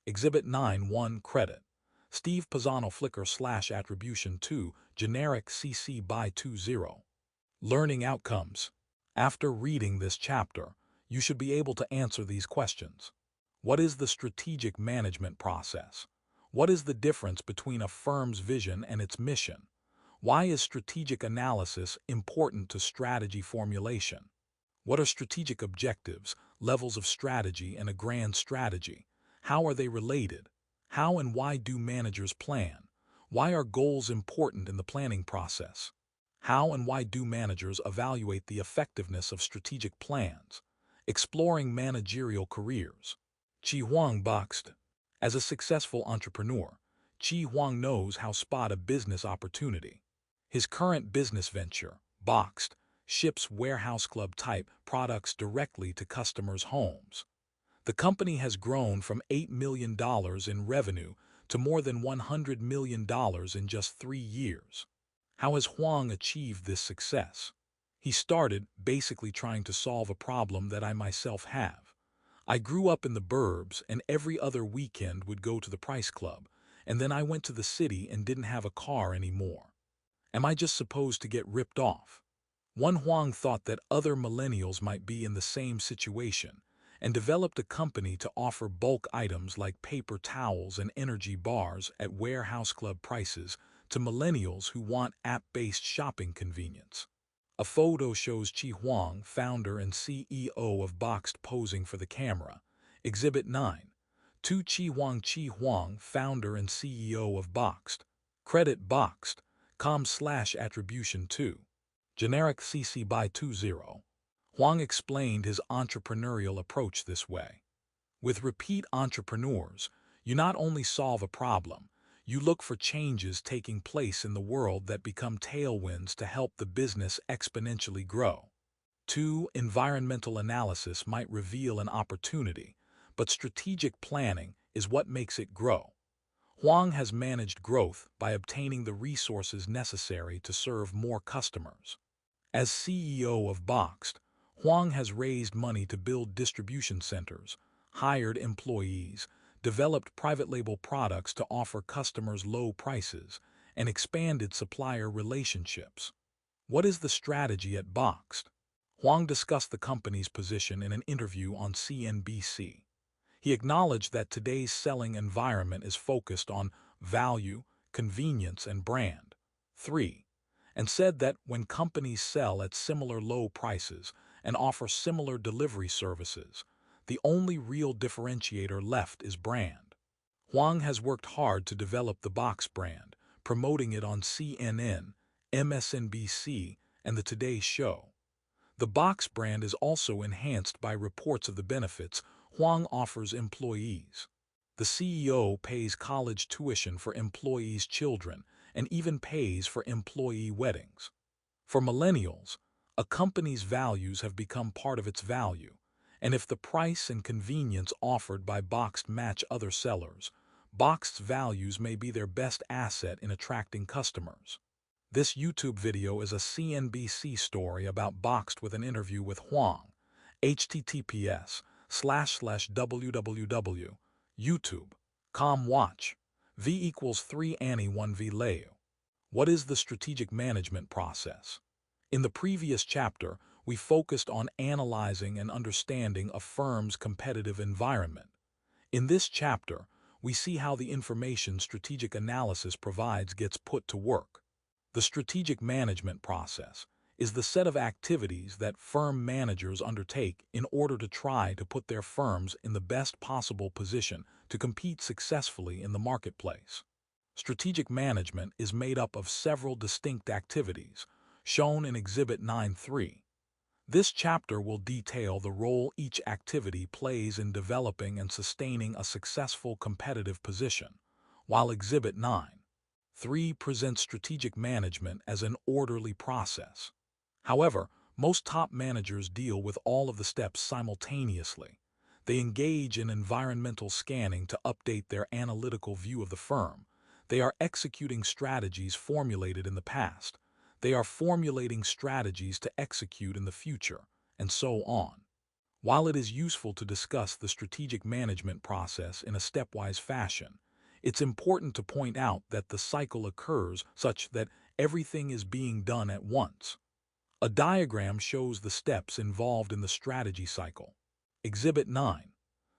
Exhibit 9-1 Credit. Steve Pisano Flickr/Attribution 2 Generic CC by 20. Learning Outcomes. After reading this chapter, you should be able to answer these questions. What is the strategic management process? What is the difference between a firm's vision and its mission? Why is strategic analysis important to strategy formulation? What are strategic objectives, levels of strategy, and a grand strategy? How are they related? How and why do managers plan? Why are goals important in the planning process? How and why do managers evaluate the effectiveness of strategic plans? Exploring managerial careers. Chi Huang boxed. As a successful entrepreneur, Chi Huang knows how to spot a business opportunity. His current business venture, Boxed, ships warehouse club type products directly to customers' homes. The company has grown from $8 million in revenue to more than $100 million in just 3 years. How has Huang achieved this success? He started basically trying to solve a problem that I myself have. I grew up in the burbs and every other weekend would go to the Price Club, and then I went to the city and didn't have a car anymore. Am I just supposed to get ripped off? One Huang thought that other millennials might be in the same situation and developed a company to offer bulk items like paper towels and energy bars at warehouse club prices to millennials who want app-based shopping convenience. A photo shows Chi Huang, founder and CEO of Boxed, posing for the camera. Exhibit 9. 2 Chi Huang, founder and CEO of Boxed. Credit Boxed. com/attribution 2. Generic CC by 20. Huang explained his entrepreneurial approach this way. With repeat entrepreneurs, you not only solve a problem, you look for changes taking place in the world that become tailwinds to help the business exponentially grow. 2. Environmental analysis might reveal an opportunity, but strategic planning is what makes it grow. Huang has managed growth by obtaining the resources necessary to serve more customers. As CEO of Boxed, Huang has raised money to build distribution centers, hired employees, developed private label products to offer customers low prices, and expanded supplier relationships. What is the strategy at Boxed? Huang discussed the company's position in an interview on CNBC. He acknowledged that today's selling environment is focused on value, convenience, and brand. 3. And said that when companies sell at similar low prices and offer similar delivery services, the only real differentiator left is brand. Huang has worked hard to develop the Box brand, promoting it on CNN, MSNBC, and The Today Show. The Box brand is also enhanced by reports of the benefits Huang offers employees. The CEO pays college tuition for employees' children and even pays for employee weddings. For millennials, a company's values have become part of its value, and if the price and convenience offered by Boxed match other sellers, Boxed's values may be their best asset in attracting customers. This YouTube video is a CNBC story about Boxed with an interview with Huang. https://www.youtube.com watch. V equals 3 Annie 1 V Leu. What is the strategic management process? In the previous chapter, we focused on analyzing and understanding a firm's competitive environment. In this chapter, we see how the information strategic analysis provides gets put to work. The strategic management process is the set of activities that firm managers undertake in order to try to put their firms in the best possible position to compete successfully in the marketplace. Strategic management is made up of several distinct activities, shown in Exhibit 9.3. This chapter will detail the role each activity plays in developing and sustaining a successful competitive position, while Exhibit 9.3 presents strategic management as an orderly process. However, most top managers deal with all of the steps simultaneously. They engage in environmental scanning to update their analytical view of the firm. They are executing strategies formulated in the past. They are formulating strategies to execute in the future, and so on. While it is useful to discuss the strategic management process in a stepwise fashion, it's important to point out that the cycle occurs such that everything is being done at once. A diagram shows the steps involved in the strategy cycle. Exhibit 9.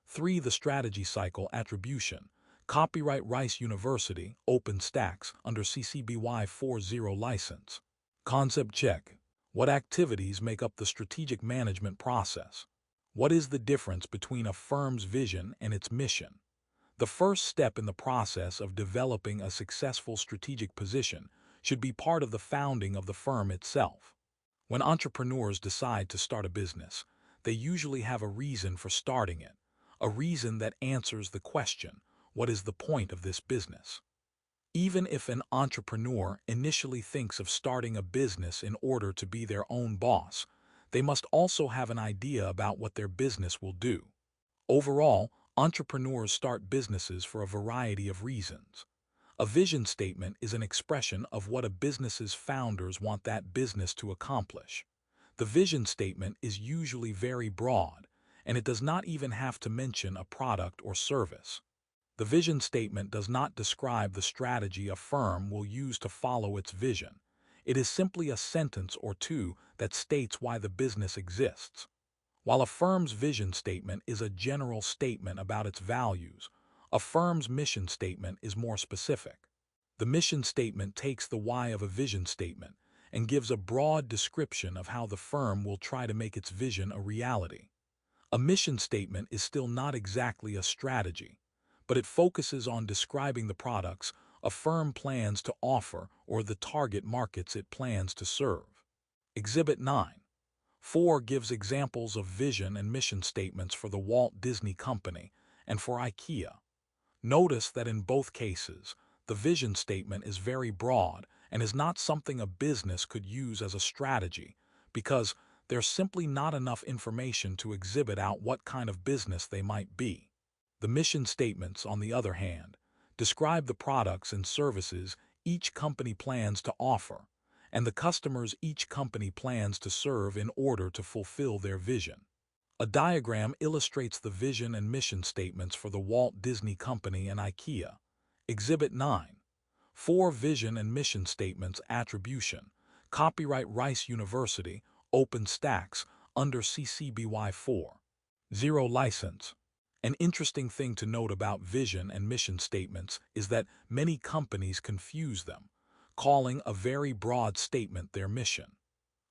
3. The strategy cycle attribution. Copyright Rice University, OpenStax, under CC BY 40 license. Concept check. What activities make up the strategic management process? What is the difference between a firm's vision and its mission? The first step in the process of developing a successful strategic position should be part of the founding of the firm itself. When entrepreneurs decide to start a business, they usually have a reason for starting it, a reason that answers the question, what is the point of this business? Even if an entrepreneur initially thinks of starting a business in order to be their own boss, they must also have an idea about what their business will do. Overall, entrepreneurs start businesses for a variety of reasons. A vision statement is an expression of what a business's founders want that business to accomplish. The vision statement is usually very broad, and it does not even have to mention a product or service. The vision statement does not describe the strategy a firm will use to follow its vision. It is simply a sentence or two that states why the business exists. While a firm's vision statement is a general statement about its values, a firm's mission statement is more specific. The mission statement takes the why of a vision statement and gives a broad description of how the firm will try to make its vision a reality. A mission statement is still not exactly a strategy, but it focuses on describing the products a firm plans to offer or the target markets it plans to serve. Exhibit 9. 4 gives examples of vision and mission statements for the Walt Disney Company and for IKEA. Notice that in both cases, the vision statement is very broad and is not something a business could use as a strategy because there's simply not enough information to exhibit out what kind of business they might be. The mission statements, on the other hand, describe the products and services each company plans to offer and the customers each company plans to serve in order to fulfill their vision. A diagram illustrates the vision and mission statements for the Walt Disney Company and IKEA. Exhibit 9. 4 Vision and mission statements attribution. Copyright Rice University, OpenStax, under CC BY 40 license. An interesting thing to note about vision and mission statements is that many companies confuse them, calling a very broad statement their mission.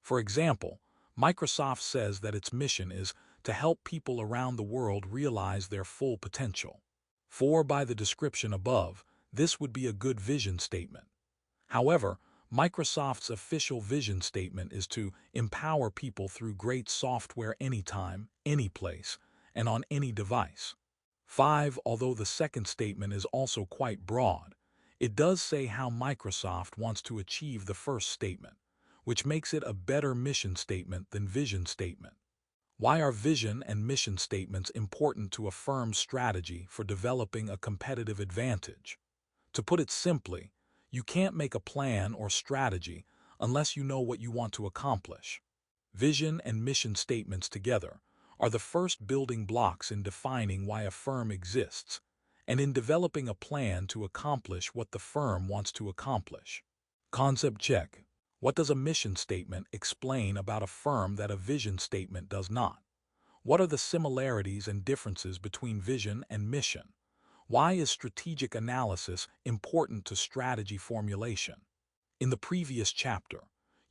For example, Microsoft says that its mission is to help people around the world realize their full potential. For by the description above, this would be a good vision statement. However, Microsoft's official vision statement is to empower people through great software anytime, any place, and on any device. 5. Although the second statement is also quite broad, it does say how Microsoft wants to achieve the first statement, which makes it a better mission statement than vision statement. Why are vision and mission statements important to a firm's strategy for developing a competitive advantage? To put it simply, you can't make a plan or strategy unless you know what you want to accomplish. Vision and mission statements together are the first building blocks in defining why a firm exists and in developing a plan to accomplish what the firm wants to accomplish. Concept check. What does a mission statement explain about a firm that a vision statement does not? What are the similarities and differences between vision and mission? Why is strategic analysis important to strategy formulation? In the previous chapter,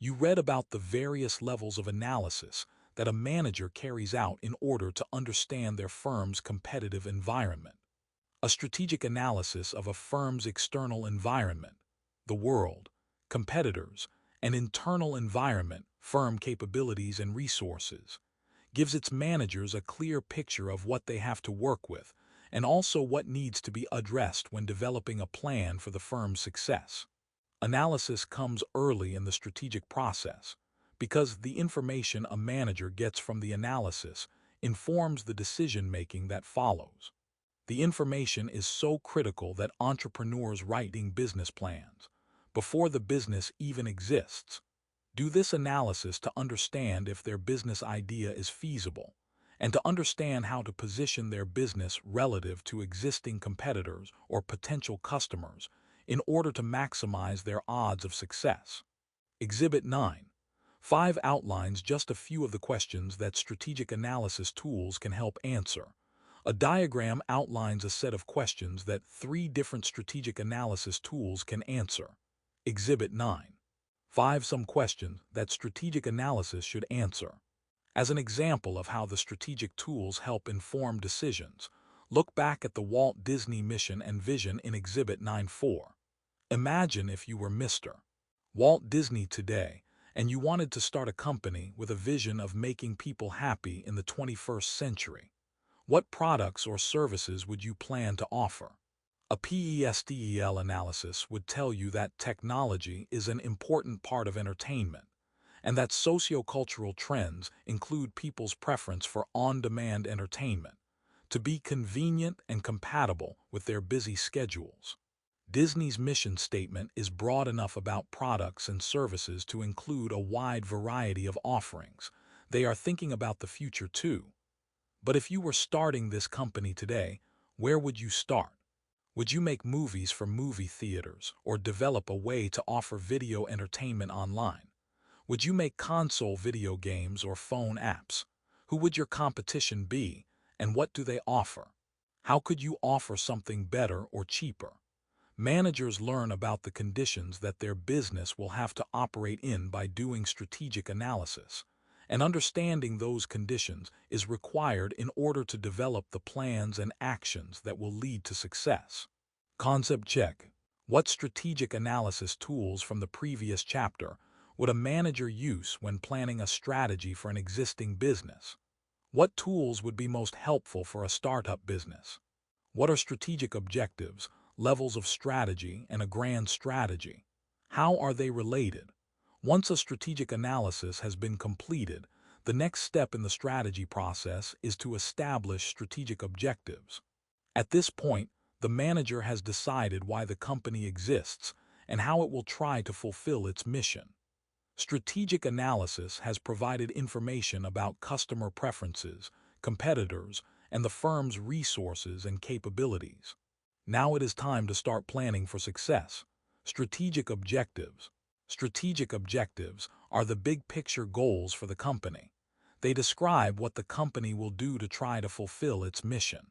you read about the various levels of analysis that a manager carries out in order to understand their firm's competitive environment. A strategic analysis of a firm's external environment, the world, competitors, and internal environment, firm capabilities and resources, gives its managers a clear picture of what they have to work with and also what needs to be addressed when developing a plan for the firm's success. Analysis comes early in the strategic process because the information a manager gets from the analysis informs the decision-making that follows. The information is so critical that entrepreneurs writing business plans, before the business even exists, do this analysis to understand if their business idea is feasible and to understand how to position their business relative to existing competitors or potential customers in order to maximize their odds of success. Exhibit 9. 5 outlines just a few of the questions that strategic analysis tools can help answer. A diagram outlines a set of questions that 3 different strategic analysis tools can answer. Exhibit 9. 5 some questions that strategic analysis should answer. As an example of how the strategic tools help inform decisions, look back at the Walt Disney mission and vision in Exhibit 9.4. Imagine if you were Mr. Walt Disney today, and you wanted to start a company with a vision of making people happy in the 21st century. What products or services would you plan to offer? A PESTEL analysis would tell you that technology is an important part of entertainment, and that sociocultural trends include people's preference for on-demand entertainment, to be convenient and compatible with their busy schedules. Disney's mission statement is broad enough about products and services to include a wide variety of offerings. They are thinking about the future too. But if you were starting this company today, where would you start? Would you make movies for movie theaters or develop a way to offer video entertainment online? Would you make console video games or phone apps? Who would your competition be, and what do they offer? How could you offer something better or cheaper? Managers learn about the conditions that their business will have to operate in by doing strategic analysis, and understanding those conditions is required in order to develop the plans and actions that will lead to success. Concept check. What strategic analysis tools from the previous chapter would a manager use when planning a strategy for an existing business? What tools would be most helpful for a startup business? What are strategic objectives, levels of strategy, and a grand strategy? How are they related? Once a strategic analysis has been completed, the next step in the strategy process is to establish strategic objectives. At this point, the manager has decided why the company exists and how it will try to fulfill its mission. Strategic analysis has provided information about customer preferences, competitors, and the firm's resources and capabilities. Now it is time to start planning for success. Strategic objectives. Strategic objectives are the big picture goals for the company. They describe what the company will do to try to fulfill its mission.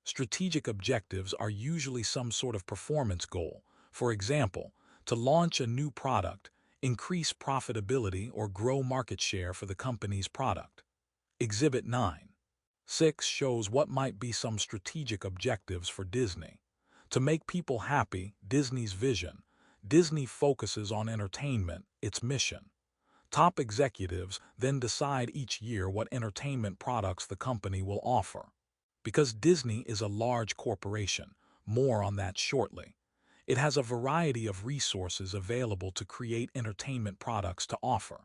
Strategic objectives are usually some sort of performance goal, for example, to launch a new product, increase profitability, or grow market share for the company's product. Exhibit 9.6 shows what might be some strategic objectives for Disney. To make people happy, Disney's vision. Disney focuses on entertainment, its mission. Top executives then decide each year what entertainment products the company will offer. Because Disney is a large corporation, more on that shortly, it has a variety of resources available to create entertainment products to offer.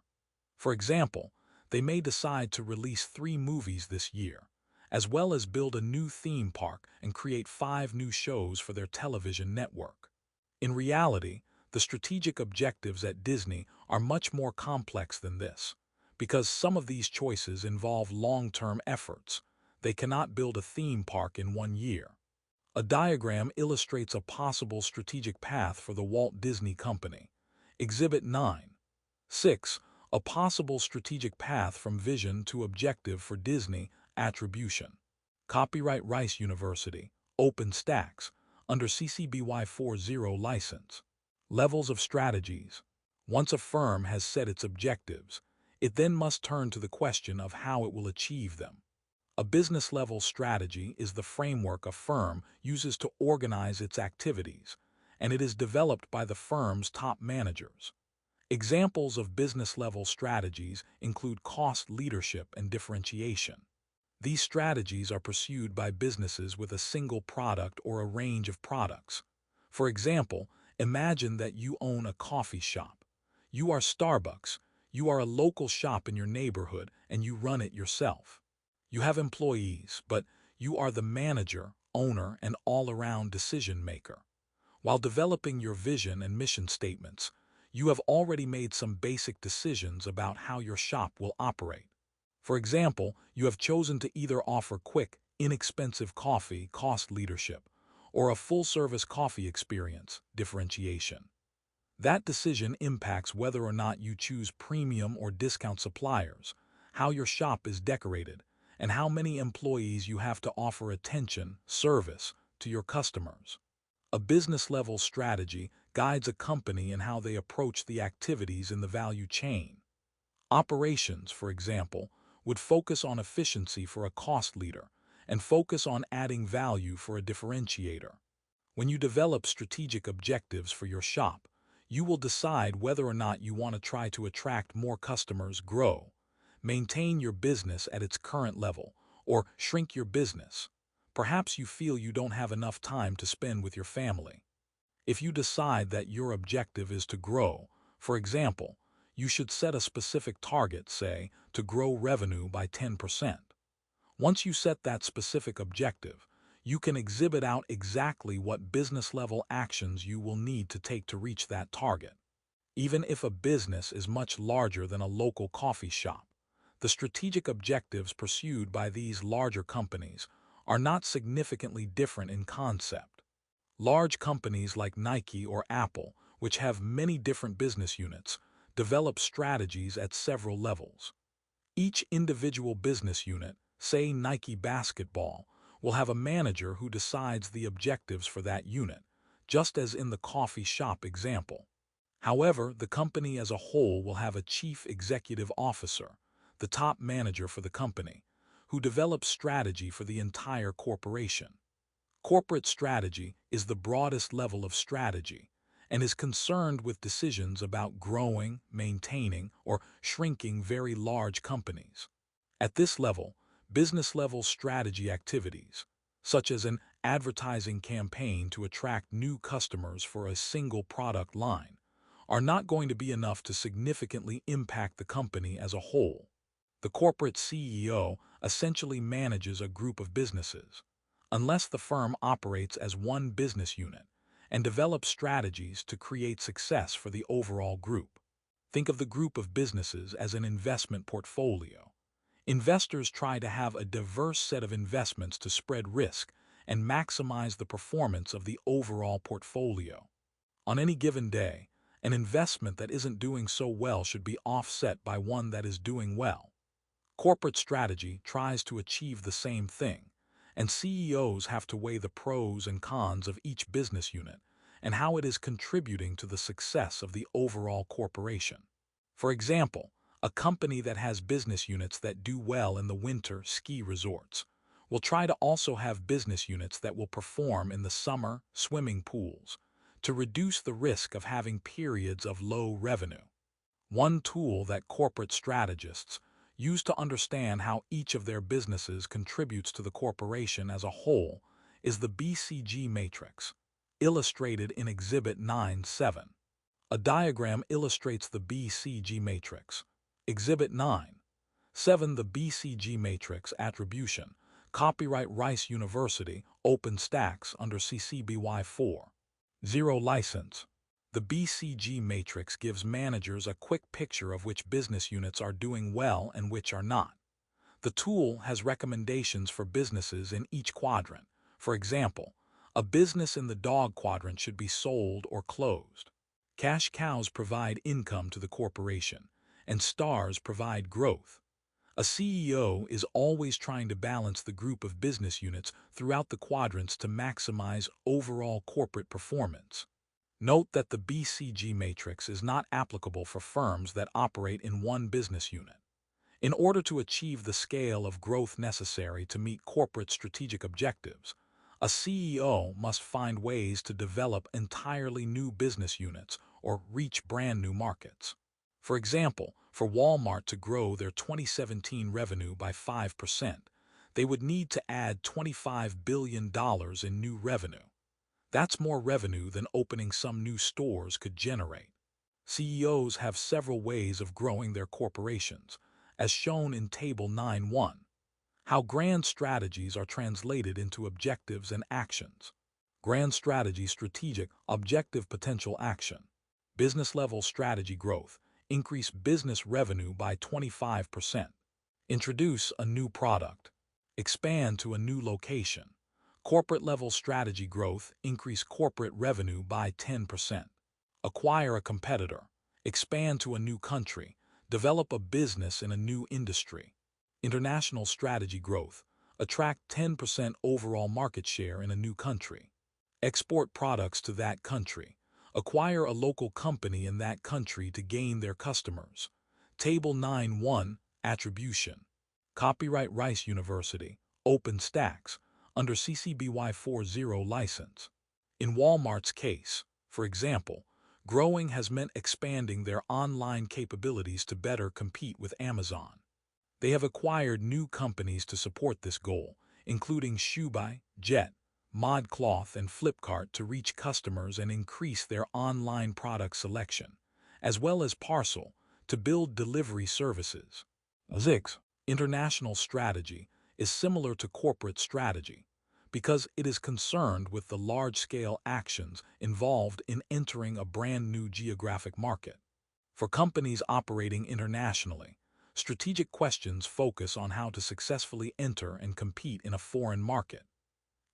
For example, they may decide to release 3 movies this year, as well as build a new theme park and create 5 new shows for their television network. In reality, the strategic objectives at Disney are much more complex than this, because some of these choices involve long-term efforts. They cannot build a theme park in 1 year. A diagram illustrates a possible strategic path for the Walt Disney Company. Exhibit 9.6. A possible strategic path from vision to objective for Disney. Attribution. Copyright Rice University, OpenStax, under CC BY 40 license. Levels of strategies. Once a firm has set its objectives, it then must turn to the question of how it will achieve them. A business-level strategy is the framework a firm uses to organize its activities, and it is developed by the firm's top managers. Examples of business-level strategies include cost leadership and differentiation. These strategies are pursued by businesses with a single product or a range of products. For example, imagine that you own a coffee shop. You are Starbucks. You are a local shop in your neighborhood, and you run it yourself. You have employees, but you are the manager, owner, and all-around decision-maker. While developing your vision and mission statements, you have already made some basic decisions about how your shop will operate. For example, you have chosen to either offer quick, inexpensive coffee, cost leadership, or a full-service coffee experience, differentiation. That decision impacts whether or not you choose premium or discount suppliers, how your shop is decorated, and how many employees you have to offer attention, service, to your customers. A business-level strategy guides a company in how they approach the activities in the value chain. Operations, for example, would focus on efficiency for a cost leader and focus on adding value for a differentiator. When you develop strategic objectives for your shop, you will decide whether or not you want to try to attract more customers, grow, maintain your business at its current level, or shrink your business. Perhaps you feel you don't have enough time to spend with your family. If you decide that your objective is to grow, for example, you should set a specific target, say, to grow revenue by 10%. Once you set that specific objective, you can exhibit out exactly what business-level actions you will need to take to reach that target. Even if a business is much larger than a local coffee shop, the strategic objectives pursued by these larger companies are not significantly different in concept. Large companies like Nike or Apple, which have many different business units, develop strategies at several levels. Each individual business unit, say Nike Basketball, will have a manager who decides the objectives for that unit, just as in the coffee shop example. However, the company as a whole will have a chief executive officer, the top manager for the company, who develops strategy for the entire corporation. Corporate strategy is the broadest level of strategy and is concerned with decisions about growing, maintaining, or shrinking very large companies. At this level, business-level strategy activities, such as an advertising campaign to attract new customers for a single product line, are not going to be enough to significantly impact the company as a whole. The corporate CEO essentially manages a group of businesses, unless the firm operates as one business unit and develops strategies to create success for the overall group. Think of the group of businesses as an investment portfolio. Investors try to have a diverse set of investments to spread risk and maximize the performance of the overall portfolio. On any given day, an investment that isn't doing so well should be offset by one that is doing well. Corporate strategy tries to achieve the same thing, and CEOs have to weigh the pros and cons of each business unit and how it is contributing to the success of the overall corporation. For example, a company that has business units that do well in the winter ski resorts will try to also have business units that will perform in the summer swimming pools to reduce the risk of having periods of low revenue. One tool that corporate strategists use to understand how each of their businesses contributes to the corporation as a whole is the BCG matrix, illustrated in Exhibit 9.7. A diagram illustrates the BCG matrix. Exhibit 9.7. The BCG matrix attribution. Copyright Rice University, OpenStax under CC BY 4.0 license. The BCG matrix gives managers a quick picture of which business units are doing well and which are not. The tool has recommendations for businesses in each quadrant. For example, a business in the dog quadrant should be sold or closed. Cash cows provide income to the corporation, and stars provide growth. A CEO is always trying to balance the group of business units throughout the quadrants to maximize overall corporate performance. Note that the BCG matrix is not applicable for firms that operate in one business unit. In order to achieve the scale of growth necessary to meet corporate strategic objectives, a CEO must find ways to develop entirely new business units or reach brand new markets. For example, for Walmart to grow their 2017 revenue by 5%, they would need to add $25 billion in new revenue. That's more revenue than opening some new stores could generate. CEOs have several ways of growing their corporations, as shown in Table 9.1. How grand strategies are translated into objectives and actions. Grand strategy, strategic, objective, potential action. Business level strategy growth, increase business revenue by 25%. Introduce a new product. Expand to a new location. Corporate-level strategy growth, increase corporate revenue by 10%. Acquire a competitor. Expand to a new country. Develop a business in a new industry. International strategy growth. Attract 10% overall market share in a new country. Export products to that country. Acquire a local company in that country to gain their customers. Table 9.1 Attribution. Copyright Rice University, OpenStax, under CC BY 40 license. In Walmart's case, for example, growing has meant expanding their online capabilities to better compete with Amazon. They have acquired new companies to support this goal, including Shoebuy, Jet, ModCloth, and Flipkart to reach customers and increase their online product selection, as well as Parcel to build delivery services. 6. International strategy is similar to corporate strategy because it is concerned with the large-scale actions involved in entering a brand new geographic market. For companies operating internationally, strategic questions focus on how to successfully enter and compete in a foreign market.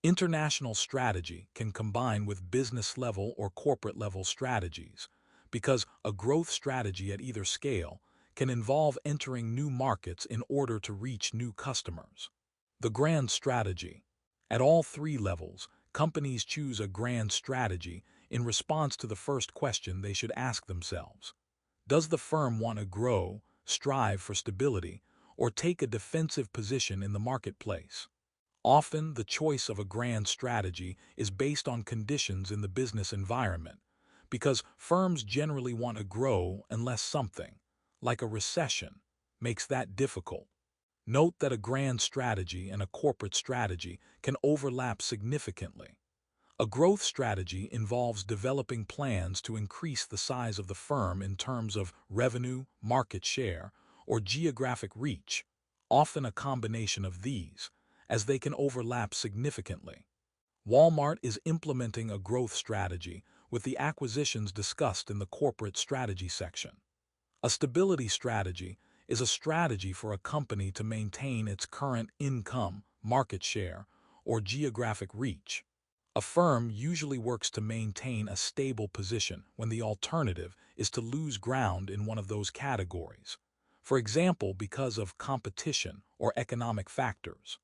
International strategy can combine with business-level or corporate-level strategies because a growth strategy at either scale can involve entering new markets in order to reach new customers. The grand strategy. At all three levels, companies choose a grand strategy in response to the first question they should ask themselves. Does the firm want to grow, strive for stability, or take a defensive position in the marketplace? Often, the choice of a grand strategy is based on conditions in the business environment, because firms generally want to grow unless something, like a recession, makes that difficult. Note that a grand strategy and a corporate strategy can overlap significantly. A growth strategy involves developing plans to increase the size of the firm in terms of revenue, market share, or geographic reach, often a combination of these, as they can overlap significantly. Walmart is implementing a growth strategy with the acquisitions discussed in the corporate strategy section. A stability strategy is a strategy for a company to maintain its current income, market share, or geographic reach. A firm usually works to maintain a stable position when the alternative is to lose ground in one of those categories, for example, because of competition or economic factors.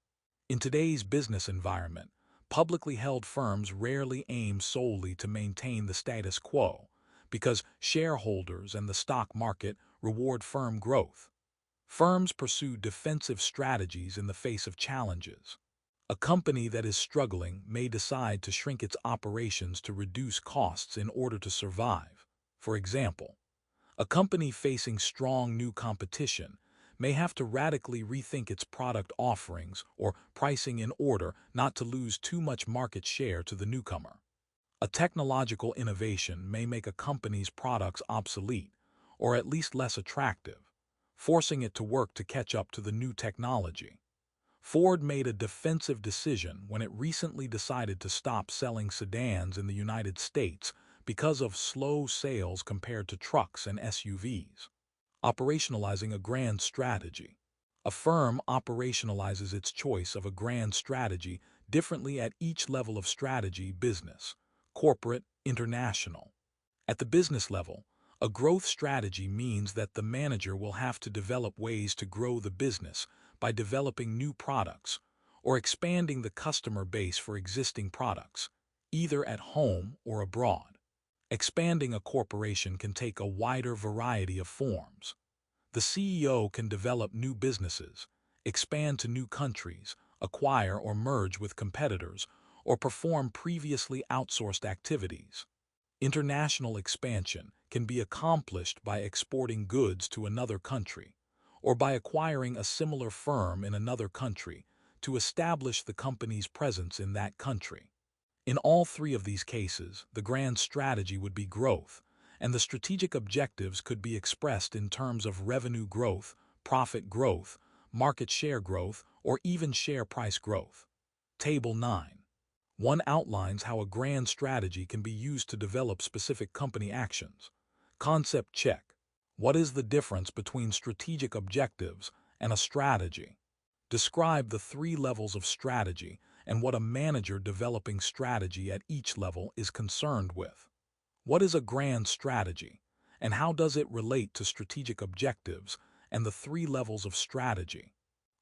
In today's business environment, publicly held firms rarely aim solely to maintain the status quo, because shareholders and the stock market reward firm growth. Firms pursue defensive strategies in the face of challenges. A company that is struggling may decide to shrink its operations to reduce costs in order to survive. For example, a company facing strong new competition may have to radically rethink its product offerings or pricing in order not to lose too much market share to the newcomer. A technological innovation may make a company's products obsolete, or at least less attractive, forcing it to work to catch up to the new technology. Ford made a defensive decision when it recently decided to stop selling sedans in the United States because of slow sales compared to trucks and SUVs. Operationalizing a grand strategy. A firm operationalizes its choice of a grand strategy differently at each level of strategy: business, corporate, international. At the business level, a growth strategy means that the manager will have to develop ways to grow the business by developing new products or expanding the customer base for existing products, either at home or abroad. Expanding a corporation can take a wider variety of forms. The CEO can develop new businesses, expand to new countries, acquire or merge with competitors, or perform previously outsourced activities. International expansion can be accomplished by exporting goods to another country, or by acquiring a similar firm in another country to establish the company's presence in that country. In all three of these cases, the grand strategy would be growth, and the strategic objectives could be expressed in terms of revenue growth, profit growth, market share growth, or even share price growth. Table 9.1 outlines how a grand strategy can be used to develop specific company actions. Concept check. What is the difference between strategic objectives and a strategy. Describe the 3 levels of strategy and what a manager developing strategy at each level is concerned with. What is a grand strategy, and how does it relate to strategic objectives and the 3 levels of strategy?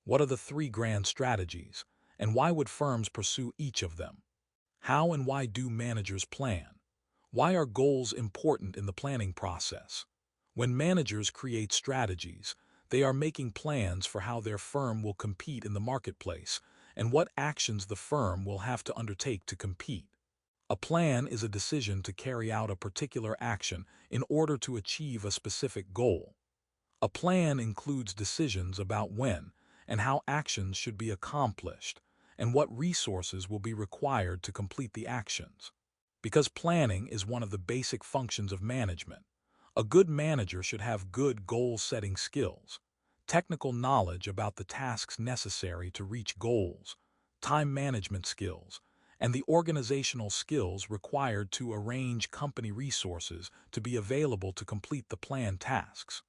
What are the 3 grand strategies, and why would firms pursue each of them? How and why do managers plan? Why are goals important in the planning process? When managers create strategies, they are making plans for how their firm will compete in the marketplace and what actions the firm will have to undertake to compete. A plan is a decision to carry out a particular action in order to achieve a specific goal. A plan includes decisions about when and how actions should be accomplished and what resources will be required to complete the actions. Because planning is one of the basic functions of management, a good manager should have good goal-setting skills, technical knowledge about the tasks necessary to reach goals, time management skills, and the organizational skills required to arrange company resources to be available to complete the planned tasks.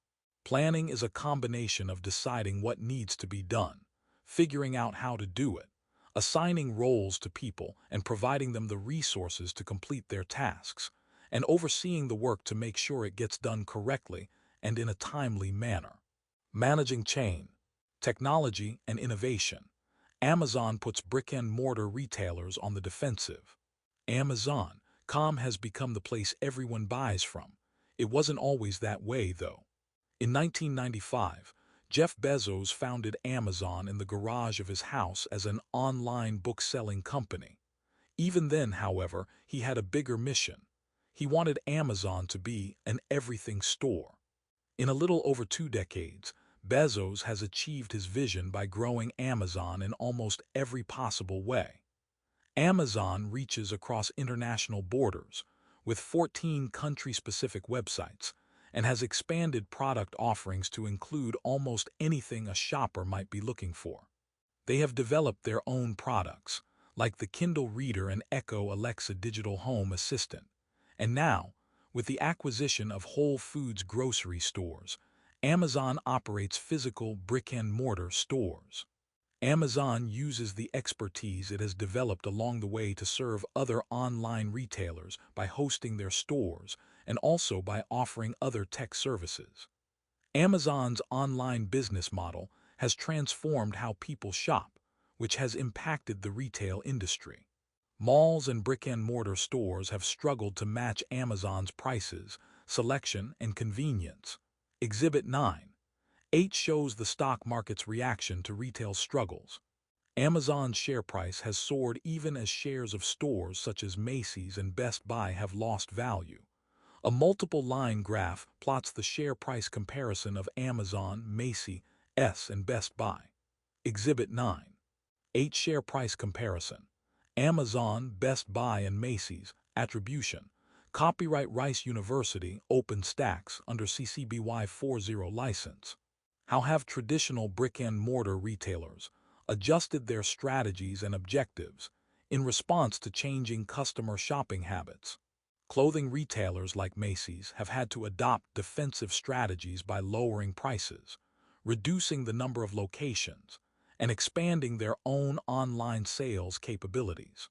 Planning is a combination of deciding what needs to be done, figuring out how to do it, assigning roles to people and providing them the resources to complete their tasks, and overseeing the work to make sure it gets done correctly and in a timely manner. Managing chain, technology, and innovation. Amazon puts brick-and-mortar retailers on the defensive. Amazon.com has become the place everyone buys from. It wasn't always that way, though. In 1995, Jeff Bezos founded Amazon in the garage of his house as an online book-selling company. Even then, however, he had a bigger mission. He wanted Amazon to be an everything store. In a little over 2 decades, Bezos has achieved his vision by growing Amazon in almost every possible way. Amazon reaches across international borders, with 14 country-specific websites, and has expanded product offerings to include almost anything a shopper might be looking for. They have developed their own products, like the Kindle Reader and Echo Alexa digital home assistant. And now, with the acquisition of Whole Foods grocery stores, Amazon operates physical brick-and-mortar stores. Amazon uses the expertise it has developed along the way to serve other online retailers by hosting their stores and also by offering other tech services. Amazon's online business model has transformed how people shop, which has impacted the retail industry. Malls and brick-and-mortar stores have struggled to match Amazon's prices, selection, and convenience. Exhibit 9.8 shows the stock market's reaction to retail struggles. Amazon's share price has soared even as shares of stores such as Macy's and Best Buy have lost value. A multiple-line graph plots the share price comparison of Amazon, Macy's, and Best Buy. Exhibit 9.8 share price comparison. Amazon, Best Buy, and Macy's. Attribution. Copyright Rice University, OpenStax, under CC BY 40 license. How have traditional brick-and-mortar retailers adjusted their strategies and objectives in response to changing customer shopping habits? Clothing retailers like Macy's have had to adopt defensive strategies by lowering prices, reducing the number of locations, and expanding their own online sales capabilities.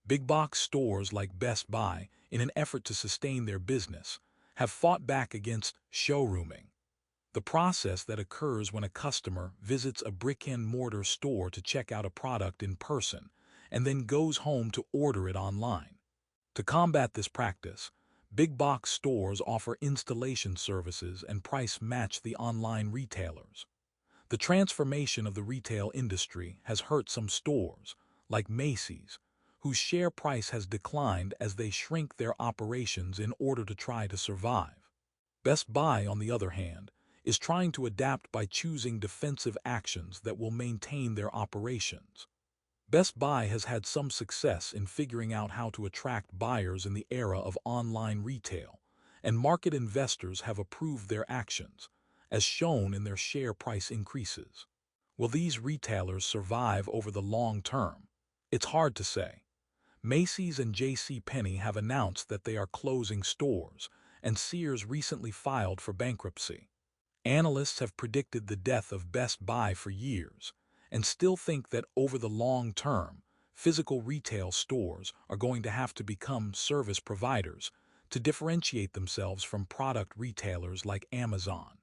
Big box stores like Best Buy, in an effort to sustain their business, have fought back against showrooming, the process that occurs when a customer visits a brick-and-mortar store to check out a product in person and then goes home to order it online. To combat this practice, big box stores offer installation services and price match the online retailers. The transformation of the retail industry has hurt some stores, like Macy's, whose share price has declined as they shrink their operations in order to try to survive. Best Buy, on the other hand, is trying to adapt by choosing defensive actions that will maintain their operations. Best Buy has had some success in figuring out how to attract buyers in the era of online retail, and market investors have approved their actions, as shown in their share price increases. Will these retailers survive over the long term? It's hard to say. Macy's and JCPenney have announced that they are closing stores, and Sears recently filed for bankruptcy. Analysts have predicted the death of Best Buy for years and still think that over the long term, physical retail stores are going to have to become service providers to differentiate themselves from product retailers like Amazon.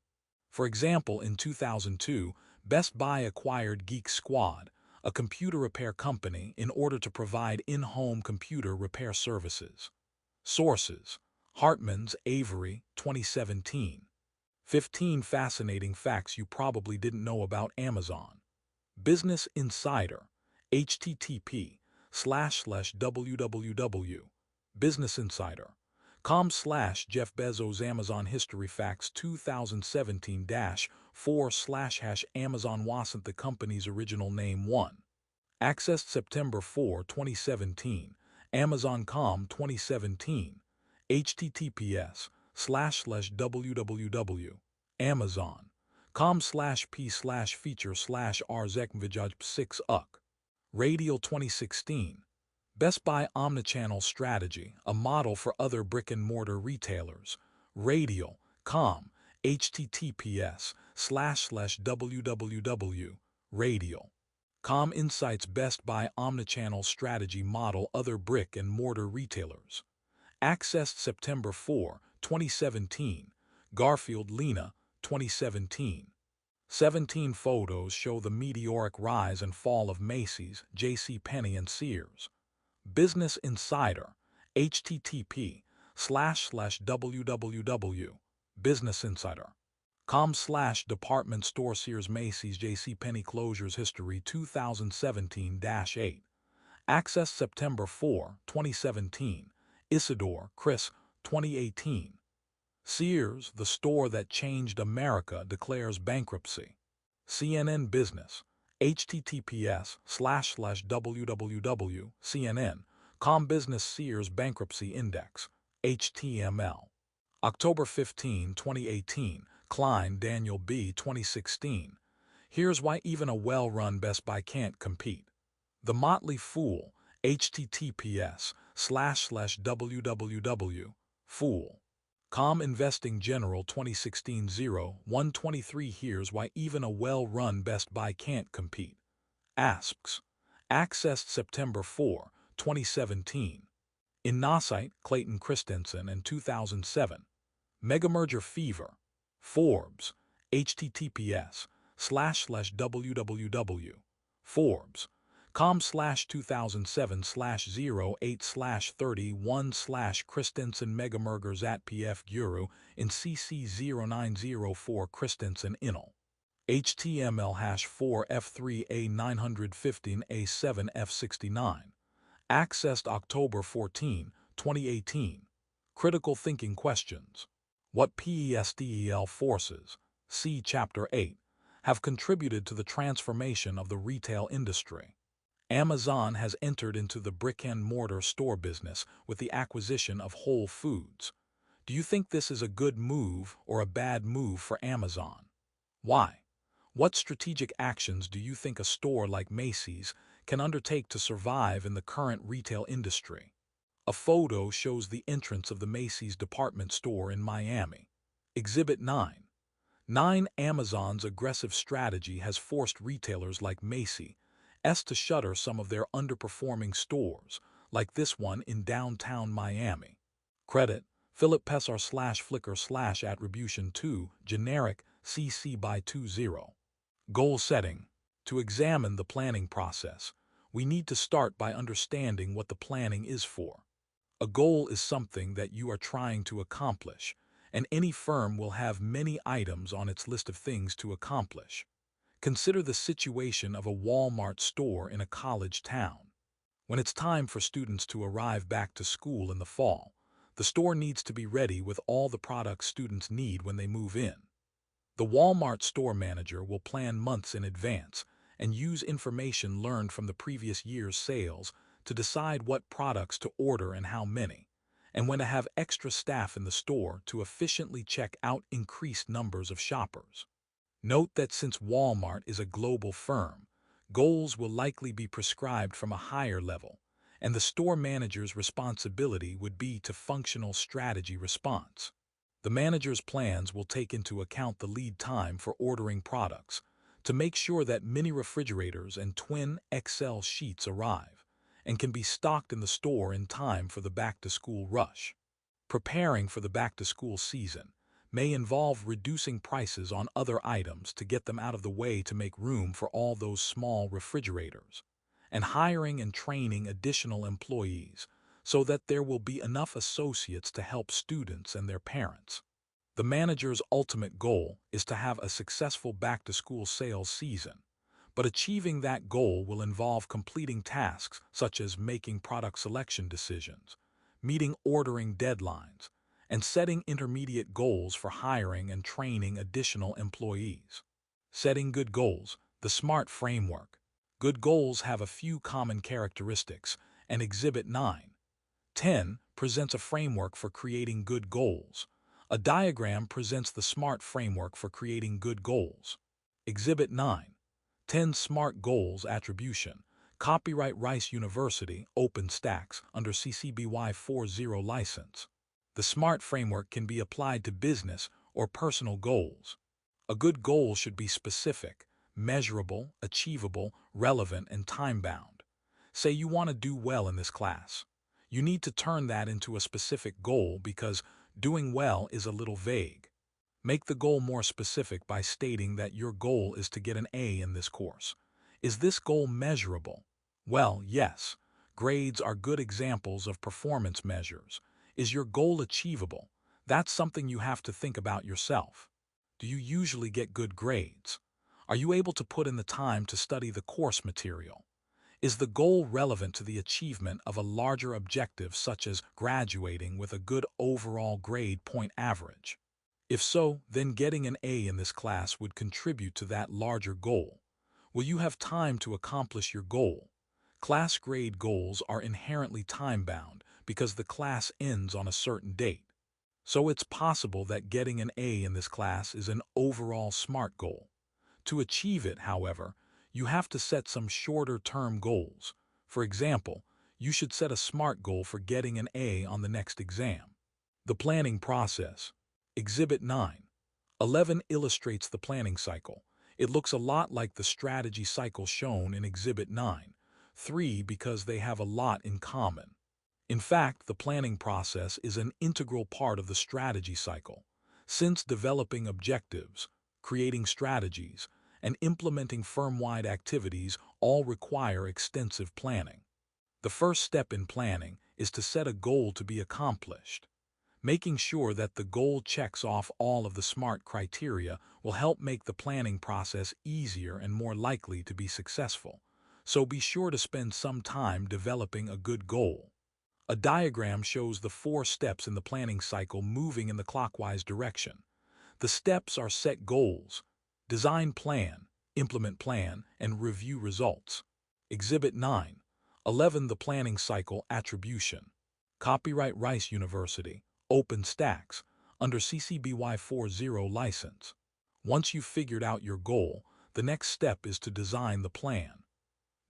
For example, in 2002, Best Buy acquired Geek Squad, a computer repair company, in order to provide in-home computer repair services. Sources: Hartman's, Avery, 2017. 15 fascinating facts you probably didn't know about Amazon. Business Insider, http://www.businessinsider.com/Jeff Bezos Amazon History Facts 2017-4/Amazon wasn't the company's original name. 1. Accessed September 4, 2017. Amazon.com 2017. https://www.amazon.com/p/feature/rzekvijaj6 Radial 2016. Best Buy Omnichannel Strategy, a model for other brick-and-mortar retailers. Radial.com, https://www.radial.com Insights Best Buy Omnichannel Strategy Model Other Brick-and-Mortar Retailers. Accessed September 4, 2017. Garfield, Lena, 2017. 17 photos show the meteoric rise and fall of Macy's, JCPenney, and Sears. Business Insider, http://www.businessinsider.com/department store Sears Macy's JCPenney Closures History 2017-8. Accessed September 4, 2017. Isidore, Chris, 2018. Sears, the store that changed America, declares bankruptcy. CNN Business, https://www.cnn.com Business Sears Bankruptcy Index, HTML. October 15, 2018. Klein, Daniel B. 2016. Here's why even a well-run Best Buy can't compete. The Motley Fool, https://www.fool.com Investing General 2016-01-23 Here's why even a well-run Best Buy can't compete. Asks. Accessed September 4, 2017. In Nosite, Clayton Christensen, and 2007. Megamerger Fever. Forbes, https://www.forbes.com/2007/08/31/ Christensen Megamergers @PF Guru in CC0904 Christensen Inal. HTML #4F3A915A7F69. Accessed October 14, 2018. Critical Thinking Questions. What PESDEL forces, see Chapter 8, have contributed to the transformation of the retail industry? Amazon has entered into the brick-and-mortar store business with the acquisition of Whole Foods. Do you think this is a good move or a bad move for Amazon? Why? What strategic actions do you think a store like Macy's can undertake to survive in the current retail industry? A photo shows the entrance of the Macy's department store in Miami. Exhibit 9. Amazon's aggressive strategy has forced retailers like Macy's to shutter some of their underperforming stores, like this one in downtown Miami. Credit: Philip Pessar/Flickr/Attribution2, generic, CC by 20. Goal setting. To examine the planning process, we need to start by understanding what the planning is for. A goal is something that you are trying to accomplish, and any firm will have many items on its list of things to accomplish. Consider the situation of a Walmart store in a college town. When it's time for students to arrive back to school in the fall, the store needs to be ready with all the products students need when they move in. The Walmart store manager will plan months in advance and use information learned from the previous year's sales to decide what products to order and how many, and when to have extra staff in the store to efficiently check out increased numbers of shoppers. Note that since Walmart is a global firm, goals will likely be prescribed from a higher level, and the store manager's responsibility would be to functional strategy response. The manager's plans will take into account the lead time for ordering products to make sure that mini refrigerators and twin Excel sheets arrive and can be stocked in the store in time for the back-to-school rush. Preparing for the back-to-school season may involve reducing prices on other items to get them out of the way to make room for all those small refrigerators, and hiring and training additional employees so that there will be enough associates to help students and their parents. The manager's ultimate goal is to have a successful back-to-school sales season, but achieving that goal will involve completing tasks such as making product selection decisions, meeting ordering deadlines, and setting intermediate goals for hiring and training additional employees. Setting good goals, the SMART framework. Good goals have a few common characteristics, and Exhibit 9.10 presents a framework for creating good goals. A diagram presents the SMART framework for creating good goals. Exhibit 9.10 SMART Goals Attribution. Copyright Rice University, OpenStax, under CC-BY 40 license. The SMART framework can be applied to business or personal goals. A good goal should be specific, measurable, achievable, relevant, and time-bound. Say you want to do well in this class. You need to turn that into a specific goal because doing well is a little vague. Make the goal more specific by stating that your goal is to get an A in this course. Is this goal measurable? Well, yes. Grades are good examples of performance measures. Is your goal achievable? That's something you have to think about yourself. Do you usually get good grades? Are you able to put in the time to study the course material? Is the goal relevant to the achievement of a larger objective such as graduating with a good overall grade point average? If so, then getting an A in this class would contribute to that larger goal. Will you have time to accomplish your goal? Class grade goals are inherently time-bound because the class ends on a certain date. So it's possible that getting an A in this class is an overall SMART goal. To achieve it, however, you have to set some shorter-term goals. For example, you should set a SMART goal for getting an A on the next exam. The planning process. Exhibit 9.11 illustrates the planning cycle. It looks a lot like the strategy cycle shown in Exhibit 9.3 because they have a lot in common. In fact, the planning process is an integral part of the strategy cycle, since developing objectives, creating strategies, and implementing firm-wide activities all require extensive planning. The first step in planning is to set a goal to be accomplished. Making sure that the goal checks off all of the SMART criteria will help make the planning process easier and more likely to be successful. So be sure to spend some time developing a good goal. A diagram shows the 4 steps in the planning cycle moving in the clockwise direction. The steps are set goals, design plan, implement plan, and review results. Exhibit 9.11 The planning cycle attribution. Copyright Rice University, OpenStax, under CC-BY 40 license. Once you've figured out your goal, the next step is to design the plan.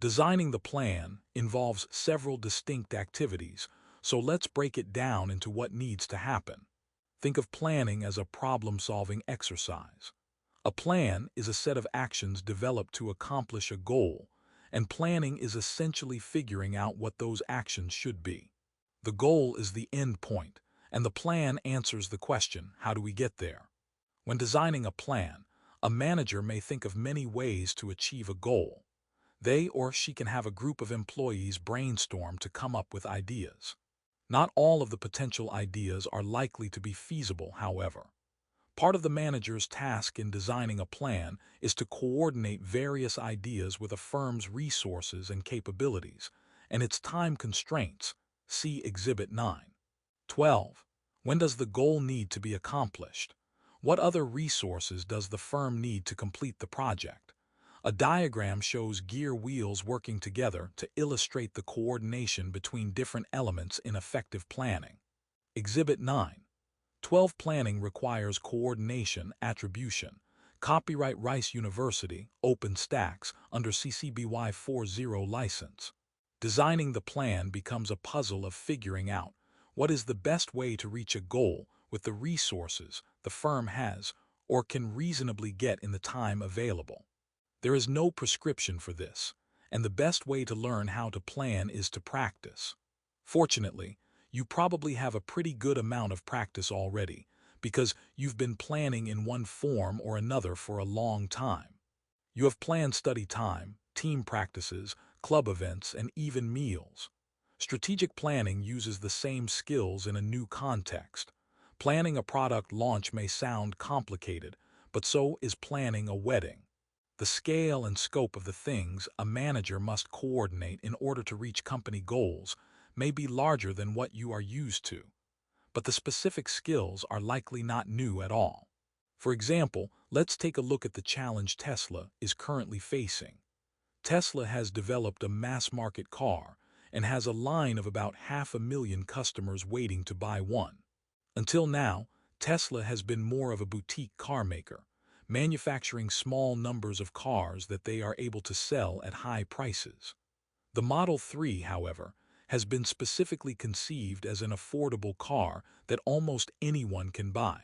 Designing the plan involves several distinct activities, so let's break it down into what needs to happen. Think of planning as a problem-solving exercise. A plan is a set of actions developed to accomplish a goal, and planning is essentially figuring out what those actions should be. The goal is the end point, and the plan answers the question, how do we get there? When designing a plan, a manager may think of many ways to achieve a goal. They or she can have a group of employees brainstorm to come up with ideas. Not all of the potential ideas are likely to be feasible, however. Part of the manager's task in designing a plan is to coordinate various ideas with a firm's resources and capabilities, and its time constraints. See Exhibit 9.12. When does the goal need to be accomplished? What other resources does the firm need to complete the project? A diagram shows gear wheels working together to illustrate the coordination between different elements in effective planning. Exhibit 9.12 Planning requires coordination, attribution. Copyright Rice University, OpenStax, under CC-BY 40 license. Designing the plan becomes a puzzle of figuring out what is the best way to reach a goal with the resources the firm has or can reasonably get in the time available. There is no prescription for this, and the best way to learn how to plan is to practice. Fortunately, you probably have a pretty good amount of practice already, because you've been planning in one form or another for a long time. You have planned study time, team practices, club events, and even meals. Strategic planning uses the same skills in a new context. Planning a product launch may sound complicated, but so is planning a wedding. The scale and scope of the things a manager must coordinate in order to reach company goals may be larger than what you are used to, but the specific skills are likely not new at all. For example, let's take a look at the challenge Tesla is currently facing. Tesla has developed a mass-market car and has a line of about 500,000 customers waiting to buy one. Until now, Tesla has been more of a boutique car maker, manufacturing small numbers of cars that they are able to sell at high prices. The Model 3, however, has been specifically conceived as an affordable car that almost anyone can buy.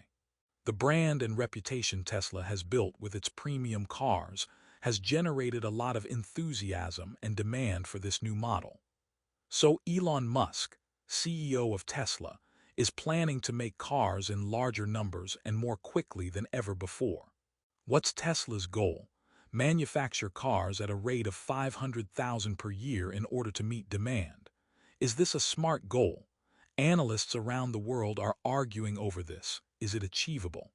The brand and reputation Tesla has built with its premium cars has generated a lot of enthusiasm and demand for this new model. So Elon Musk, CEO of Tesla, is planning to make cars in larger numbers and more quickly than ever before. What's Tesla's goal? Manufacture cars at a rate of 500,000 per year in order to meet demand. Is this a smart goal? Analysts around the world are arguing over this. Is it achievable?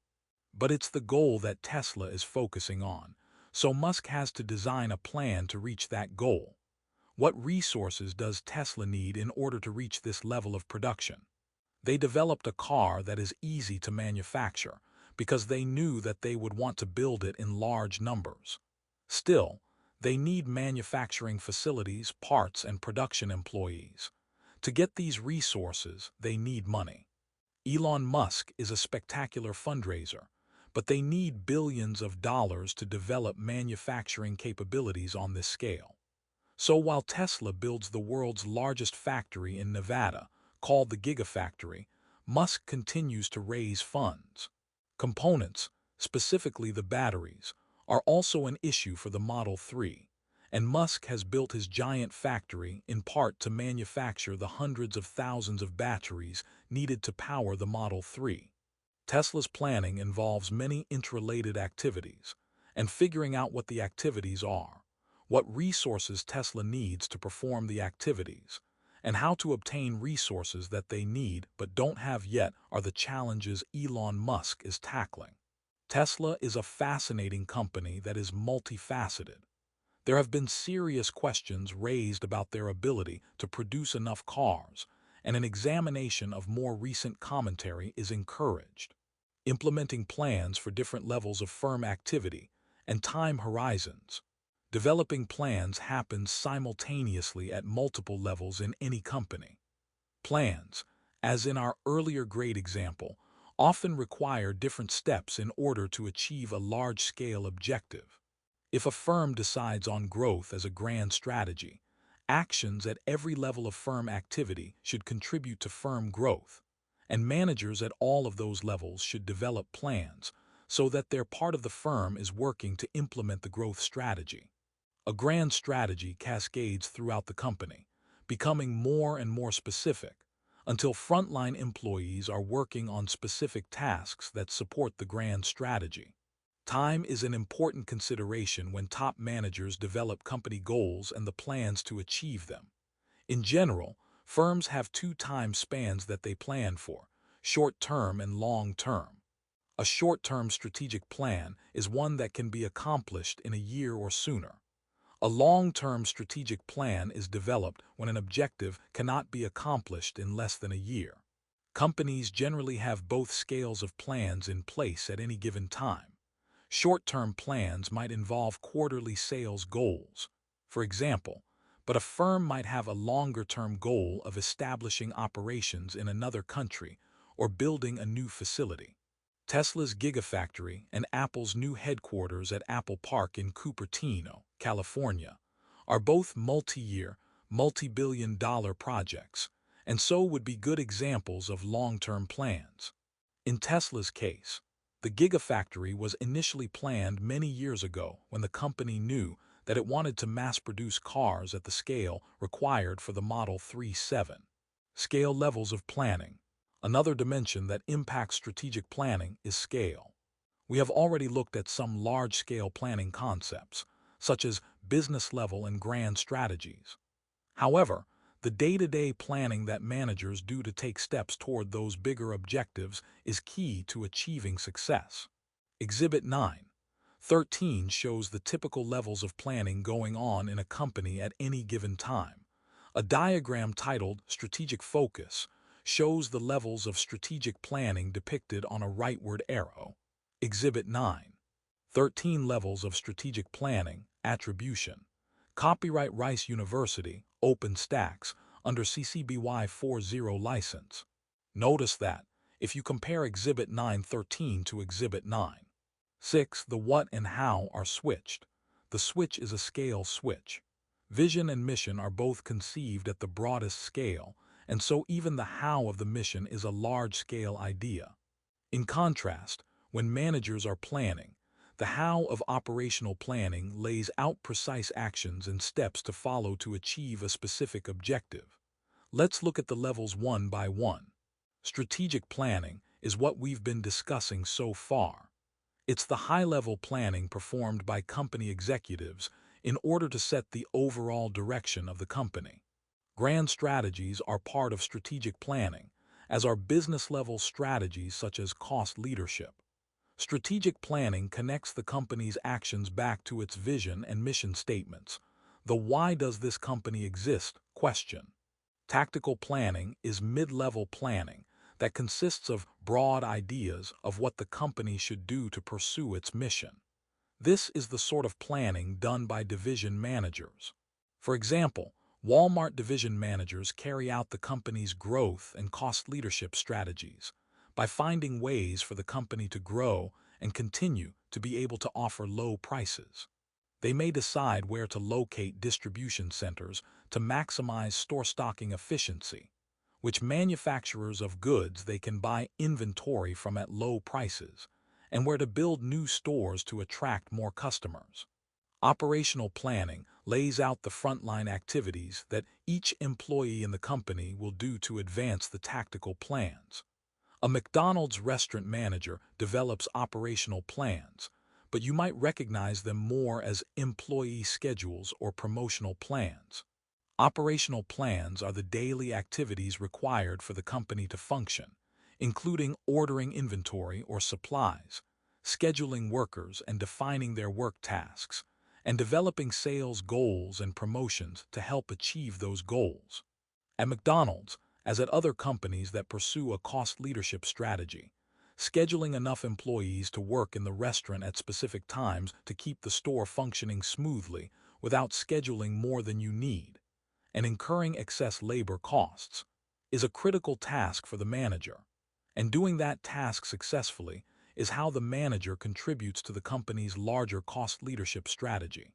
But it's the goal that Tesla is focusing on, so Musk has to design a plan to reach that goal. What resources does Tesla need in order to reach this level of production? They developed a car that is easy to manufacture because they knew that they would want to build it in large numbers. Still, they need manufacturing facilities, parts, and production employees. To get these resources, they need money. Elon Musk is a spectacular fundraiser, but they need billions of dollars to develop manufacturing capabilities on this scale. So while Tesla builds the world's largest factory in Nevada, called the Gigafactory, Musk continues to raise funds. Components, specifically the batteries, are also an issue for the Model 3, and Musk has built his giant factory in part to manufacture the hundreds of thousands of batteries needed to power the Model 3. Tesla's planning involves many interrelated activities, and figuring out what the activities are, what resources Tesla needs to perform the activities, and how to obtain resources that they need but don't have yet are the challenges Elon Musk is tackling. Tesla is a fascinating company that is multifaceted. There have been serious questions raised about their ability to produce enough cars, and an examination of more recent commentary is encouraged. Implementing plans for different levels of firm activity and time horizons. Developing plans happens simultaneously at multiple levels in any company. Plans, as in our earlier grade example, often require different steps in order to achieve a large-scale objective. If a firm decides on growth as a grand strategy, actions at every level of firm activity should contribute to firm growth, and managers at all of those levels should develop plans so that their part of the firm is working to implement the growth strategy. A grand strategy cascades throughout the company, becoming more and more specific, until frontline employees are working on specific tasks that support the grand strategy. Time is an important consideration when top managers develop company goals and the plans to achieve them. In general, firms have two time spans that they plan for: short-term and long-term. A short-term strategic plan is one that can be accomplished in a year or sooner. A long-term strategic plan is developed when an objective cannot be accomplished in less than a year. Companies generally have both scales of plans in place at any given time. Short-term plans might involve quarterly sales goals, for example, but a firm might have a longer-term goal of establishing operations in another country or building a new facility. Tesla's Gigafactory and Apple's new headquarters at Apple Park in Cupertino, California, are both multi-year, multi-billion-dollar projects, and so would be good examples of long-term plans. In Tesla's case, the Gigafactory was initially planned many years ago when the company knew that it wanted to mass-produce cars at the scale required for the Model 3-7. Scale levels of planning. Another dimension that impacts strategic planning is scale. We have already looked at some large-scale planning concepts, such as business-level and grand strategies. However, the day-to-day planning that managers do to take steps toward those bigger objectives is key to achieving success. Exhibit 9:13 shows the typical levels of planning going on in a company at any given time. A diagram titled Strategic Focus shows the levels of strategic planning depicted on a rightward arrow. Exhibit 9:13 Levels of Strategic Planning, Attribution. Copyright Rice University, OpenStax, under CC BY 40 license. Notice that, if you compare Exhibit 9:13 to Exhibit 9:6, the what and how are switched. The switch is a scale switch. Vision and mission are both conceived at the broadest scale, and so even the how of the mission is a large-scale idea. In contrast, when managers are planning, the how of operational planning lays out precise actions and steps to follow to achieve a specific objective. Let's look at the levels one by one. Strategic planning is what we've been discussing so far. It's the high-level planning performed by company executives in order to set the overall direction of the company. Grand strategies are part of strategic planning, as are business-level strategies such as cost leadership. Strategic planning connects the company's actions back to its vision and mission statements. The why does this company exist question. Tactical planning is mid-level planning that consists of broad ideas of what the company should do to pursue its mission. This is the sort of planning done by division managers. For example, Walmart division managers carry out the company's growth and cost leadership strategies by finding ways for the company to grow and continue to be able to offer low prices. They may decide where to locate distribution centers to maximize store stocking efficiency, which manufacturers of goods they can buy inventory from at low prices, and where to build new stores to attract more customers. Operational planning lays out the frontline activities that each employee in the company will do to advance the tactical plans. A McDonald's restaurant manager develops operational plans, but you might recognize them more as employee schedules or promotional plans. Operational plans are the daily activities required for the company to function, including ordering inventory or supplies, scheduling workers and defining their work tasks, and developing sales goals and promotions to help achieve those goals. At McDonald's, as at other companies that pursue a cost leadership strategy, scheduling enough employees to work in the restaurant at specific times to keep the store functioning smoothly without scheduling more than you need, and incurring excess labor costs, is a critical task for the manager. And doing that task successfully is how the manager contributes to the company's larger cost leadership strategy.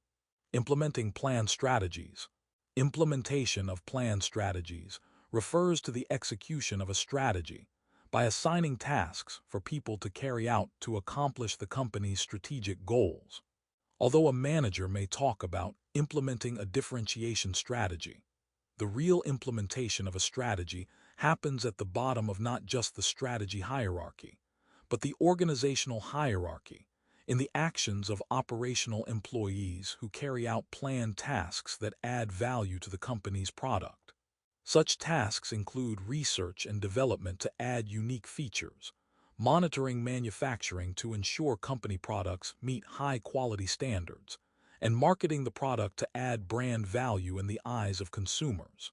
Implementing planned strategies. Implementation of planned strategies refers to the execution of a strategy by assigning tasks for people to carry out to accomplish the company's strategic goals. Although a manager may talk about implementing a differentiation strategy, the real implementation of a strategy happens at the bottom of not just the strategy hierarchy, but the organizational hierarchy, in the actions of operational employees who carry out planned tasks that add value to the company's product. Such tasks include research and development to add unique features, monitoring manufacturing to ensure company products meet high-quality standards, and marketing the product to add brand value in the eyes of consumers.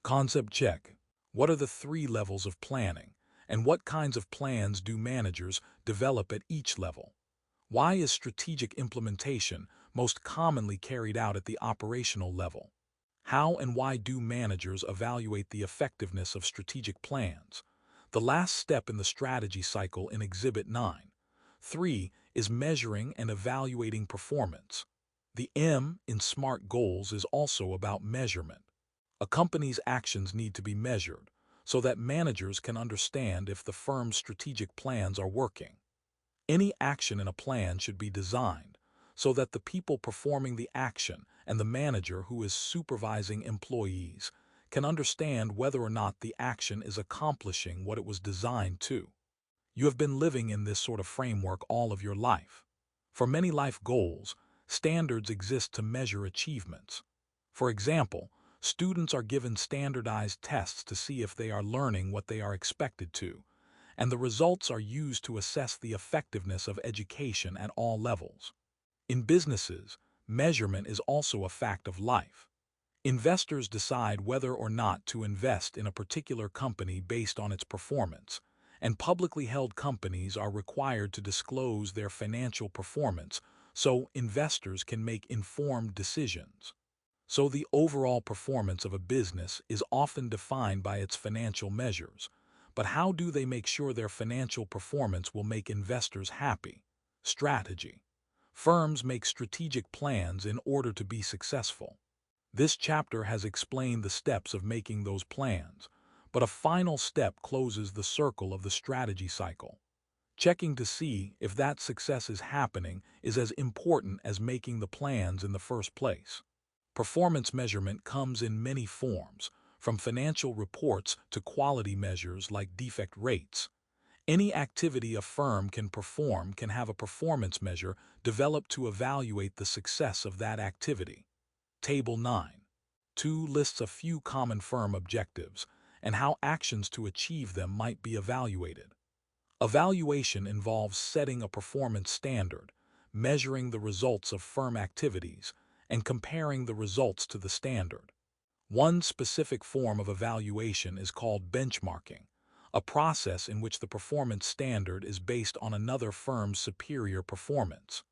Concept check. What are the 3 levels of planning, and what kinds of plans do managers develop at each level? Why is strategic implementation most commonly carried out at the operational level? How and why do managers evaluate the effectiveness of strategic plans? The last step in the strategy cycle in Exhibit 9:3 is measuring and evaluating performance. The M in SMART goals is also about measurement. A company's actions need to be measured, so that managers can understand if the firm's strategic plans are working. Any action in a plan should be designed so that the people performing the action and the manager who is supervising employees can understand whether or not the action is accomplishing what it was designed to. You have been living in this sort of framework all of your life. For many life goals, standards exist to measure achievements. For example, students are given standardized tests to see if they are learning what they are expected to, and the results are used to assess the effectiveness of education at all levels. In businesses, measurement is also a fact of life. Investors decide whether or not to invest in a particular company based on its performance, and publicly held companies are required to disclose their financial performance so investors can make informed decisions. So the overall performance of a business is often defined by its financial measures. But how do they make sure their financial performance will make investors happy? Strategy. Firms make strategic plans in order to be successful. This chapter has explained the steps of making those plans, but a final step closes the circle of the strategy cycle. Checking to see if that success is happening is as important as making the plans in the first place. Performance measurement comes in many forms, from financial reports to quality measures like defect rates. Any activity a firm can perform can have a performance measure developed to evaluate the success of that activity. Table 9.2 lists a few common firm objectives and how actions to achieve them might be evaluated. Evaluation involves setting a performance standard, measuring the results of firm activities, and comparing the results to the standard. One specific form of evaluation is called benchmarking, a process in which the performance standard is based on another firm's superior performance.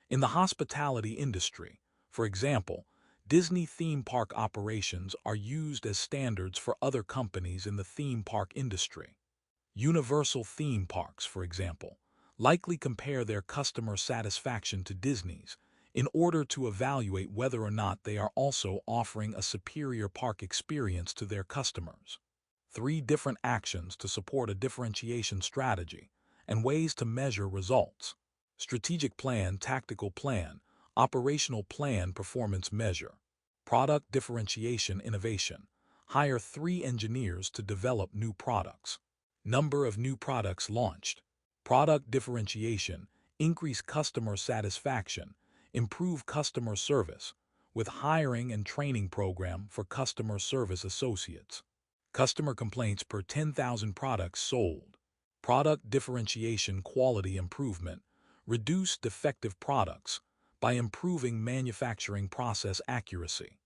In the hospitality industry, for example, Disney theme park operations are used as standards for other companies in the theme park industry. Universal theme parks, for example, likely compare their customer satisfaction to Disney's in order to evaluate whether or not they are also offering a superior park experience to their customers. 3 different actions to support a differentiation strategy and ways to measure results. Strategic plan, tactical plan, operational plan, performance measure. Product differentiation, innovation. Hire 3 engineers to develop new products. Number of new products launched. Product differentiation, increase customer satisfaction, improve customer service, with hiring and training program for customer service associates. Customer complaints per 10,000 products sold. Product differentiation, quality improvement, reduce defective products by improving manufacturing process accuracy.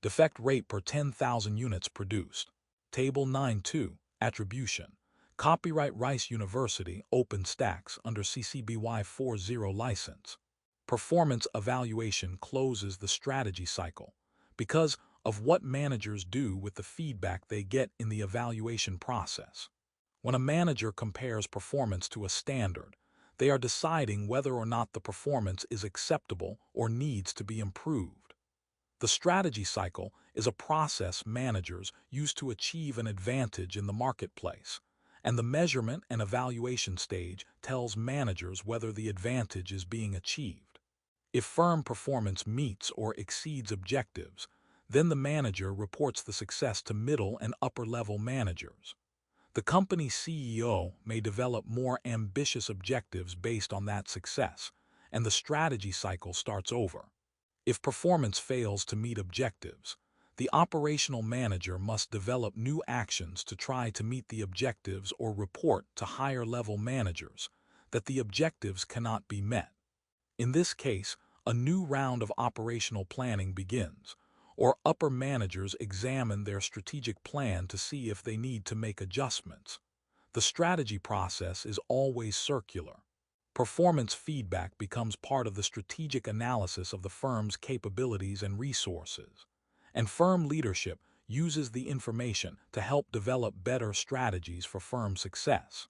Defect rate per 10,000 units produced. Table 9.2, attribution. Copyright Rice University, OpenStax under CC BY 40 license. Performance evaluation closes the strategy cycle because of what managers do with the feedback they get in the evaluation process. When a manager compares performance to a standard, they are deciding whether or not the performance is acceptable or needs to be improved. The strategy cycle is a process managers use to achieve an advantage in the marketplace, and the measurement and evaluation stage tells managers whether the advantage is being achieved. If firm performance meets or exceeds objectives, then the manager reports the success to middle and upper level managers. The company's CEO may develop more ambitious objectives based on that success, and the strategy cycle starts over. If performance fails to meet objectives, the operational manager must develop new actions to try to meet the objectives or report to higher level managers that the objectives cannot be met. In this case, a new round of operational planning begins, or upper managers examine their strategic plan to see if they need to make adjustments. The strategy process is always circular. Performance feedback becomes part of the strategic analysis of the firm's capabilities and resources, and firm leadership uses the information to help develop better strategies for firm success.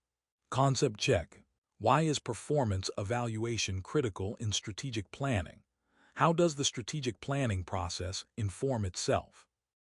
Concept check. Why is performance evaluation critical in strategic planning? How does the strategic planning process inform itself?